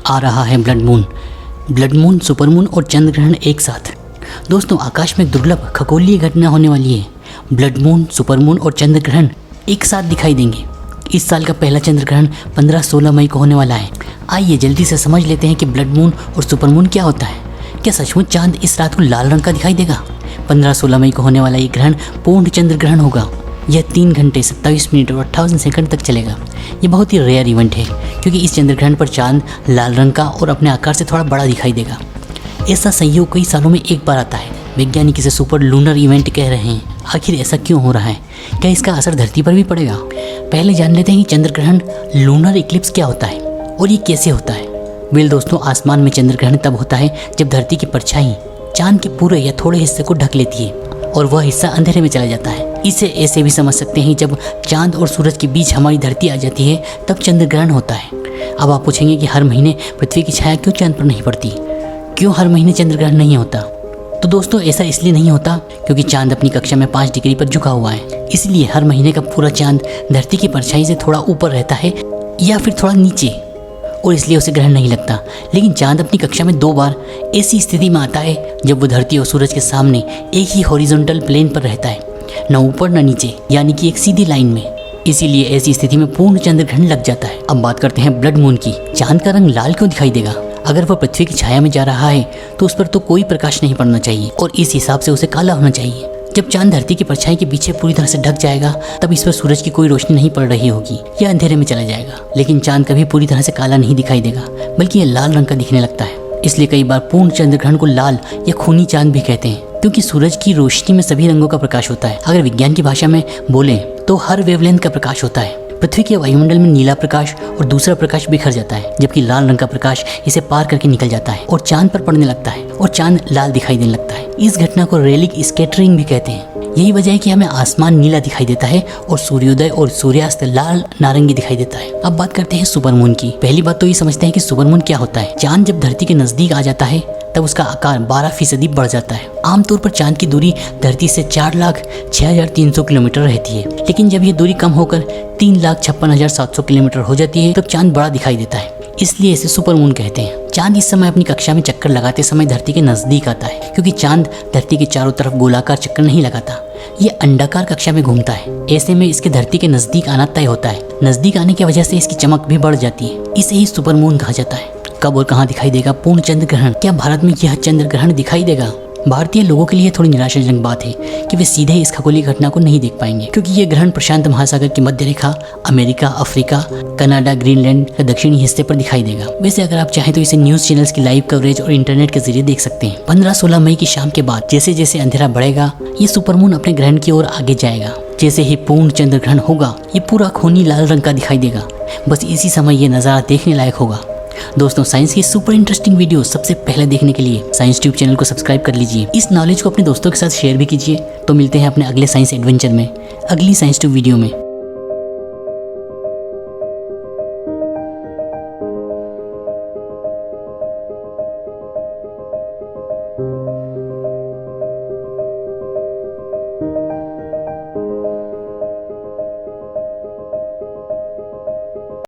आ रहा है blood moon. Blood moon, super moon और चंद्र ग्रहण एक साथ। दोस्तों, आकाश में दुर्लभ खगोलीय घटना होने वाली है। ब्लड मून, सुपर मून और चंद्र ग्रहण एक साथ दिखाई देंगे। इस साल का पहला चंद्र ग्रहण 15-16 मई को होने वाला है। आइए जल्दी से समझ लेते हैं कि ब्लड मून और सुपर मून क्या होता है। क्या सचमुच चांद इस रात को लाल रंग का दिखाई देगा? 15-16 मई को होने वाला ये ग्रहण पूर्ण चंद्र ग्रहण होगा। यह 3 घंटे 27 मिनट और 58 सेकंड तक चलेगा। ये बहुत ही रेयर इवेंट है क्योंकि इस चंद्र ग्रहण पर चांद लाल रंग का और अपने आकार से थोड़ा बड़ा दिखाई देगा। ऐसा संयोग कई सालों में एक बार आता है। वैज्ञानिक इसे सुपर लूनर इवेंट कह रहे हैं। आखिर ऐसा क्यों हो रहा है? क्या इसका असर धरती पर भी पड़ेगा? पहले जान लेते हैं कि चंद्र ग्रहण लूनर इक्लिप्स क्या होता है और ये कैसे होता है। वेल दोस्तों, आसमान में चंद्र ग्रहण तब होता है जब धरती की परछाई चांद के पूरे या थोड़े हिस्से को ढक लेती है और वह हिस्सा अंधेरे में चला जाता है। इसे ऐसे भी समझ सकते हैं, जब चांद और सूरज के बीच हमारी धरती आ जाती है तब चंद्र ग्रहण होता है। अब आप पूछेंगे कि हर महीने पृथ्वी की छाया क्यों चांद पर नहीं पड़ती? क्यों हर महीने चंद्र ग्रहण नहीं होता? तो दोस्तों, ऐसा इसलिए नहीं होता क्योंकि चांद अपनी कक्षा में 5 डिग्री पर झुका हुआ है। इसलिए हर महीने का पूरा चांद धरती की परछाई से थोड़ा ऊपर रहता है या फिर थोड़ा नीचे, और इसलिए उसे ग्रहण नहीं लगता। लेकिन चांद अपनी कक्षा में 2 बार ऐसी स्थिति में आता है जब वो धरती और सूरज के सामने एक ही हॉरिजॉन्टल प्लेन पर रहता है, न ऊपर न नीचे, यानी कि एक सीधी लाइन में। इसीलिए ऐसी स्थिति में पूर्ण चंद्र ग्रहण लग जाता है। अब बात करते हैं ब्लड मून की। चांद का रंग लाल क्यों दिखाई देगा? अगर वह पृथ्वी की छाया में जा रहा है तो उस पर तो कोई प्रकाश नहीं पड़ना चाहिए और इस हिसाब से उसे काला होना चाहिए। जब चांद धरती की परछाई के पीछे पूरी तरह से ढक जाएगा तब इस पर सूरज की कोई रोशनी नहीं पड़ रही होगी, यह अंधेरे में चला जाएगा। लेकिन चांद कभी पूरी तरह से काला नहीं दिखाई देगा, बल्कि यह लाल रंग का दिखने लगता है। इसलिए कई बार पूर्ण चंद्र ग्रहण को लाल या खूनी चांद भी कहते हैं, क्योंकि सूरज की रोशनी में सभी रंगों का प्रकाश होता है। अगर विज्ञान की भाषा में बोलें तो हर वेवलेंथ का प्रकाश होता है। पृथ्वी के वायुमंडल में नीला प्रकाश और दूसरा प्रकाश बिखर जाता है, जबकि लाल रंग का प्रकाश इसे पार करके निकल जाता है और चांद पर पड़ने लगता है और चांद लाल दिखाई देने लगता है। इस घटना को रेलिक स्कैटरिंग भी कहते हैं। यही वजह है कि हमें आसमान नीला दिखाई देता है और सूर्योदय और सूर्यास्त लाल नारंगी दिखाई देता है। अब बात करते हैं सुपर मून की। पहली बात तो ये समझते हैं कि सुपर मून क्या होता है। चांद जब धरती के नजदीक आ जाता है तब उसका आकार 12% बढ़ जाता है। आमतौर पर चांद की दूरी धरती से 4,06,300 किलोमीटर रहती है, लेकिन जब ये दूरी कम होकर 3,56,700 किलोमीटर हो जाती है तब चांद बड़ा दिखाई देता है। इसलिए इसे सुपर मून कहते हैं। चांद इस समय अपनी कक्षा में चक्कर लगाते समय धरती के नजदीक आता है, क्योंकि चांद धरती के चारों तरफ गोलाकार चक्कर नहीं लगाता, ये अंडाकार कक्षा में घूमता है। ऐसे में इसके धरती के नजदीक आना तय होता है। नजदीक आने की वजह से इसकी चमक भी बढ़ जाती है। इसे ही सुपर मून कहा जाता है। कब और कहाँ दिखाई देगा पूर्ण चंद्र ग्रहण? क्या भारत में यह चंद्र ग्रहण दिखाई देगा? भारतीय लोगों के लिए थोड़ी निराशाजनक बात है कि वे सीधे इस खगोलीय घटना को नहीं देख पाएंगे, क्योंकि ये ग्रहण प्रशांत महासागर की मध्य रेखा, अमेरिका, अफ्रीका, कनाडा, ग्रीनलैंड के दक्षिणी हिस्से पर दिखाई देगा। वैसे अगर आप चाहें तो इसे न्यूज चैनल्स की लाइव कवरेज और इंटरनेट के जरिए देख सकते हैं। 15-16 मई की शाम के बाद जैसे जैसे अंधेरा बढ़ेगा ये सुपर मून अपने ग्रहण की ओर आगे जाएगा। जैसे ही पूर्ण चंद्र ग्रहण होगा ये पूरा खूनी लाल रंग का दिखाई देगा। बस इसी समय ये नज़ारा देखने लायक होगा। दोस्तों, साइंस की सुपर इंटरेस्टिंग वीडियो सबसे पहले देखने के लिए साइंस ट्यूब चैनल को सब्सक्राइब कर लीजिए। इस नॉलेज को अपने दोस्तों के साथ शेयर भी कीजिए। तो मिलते हैं अपने अगले साइंस एडवेंचर में, अगली साइंस ट्यूब वीडियो में।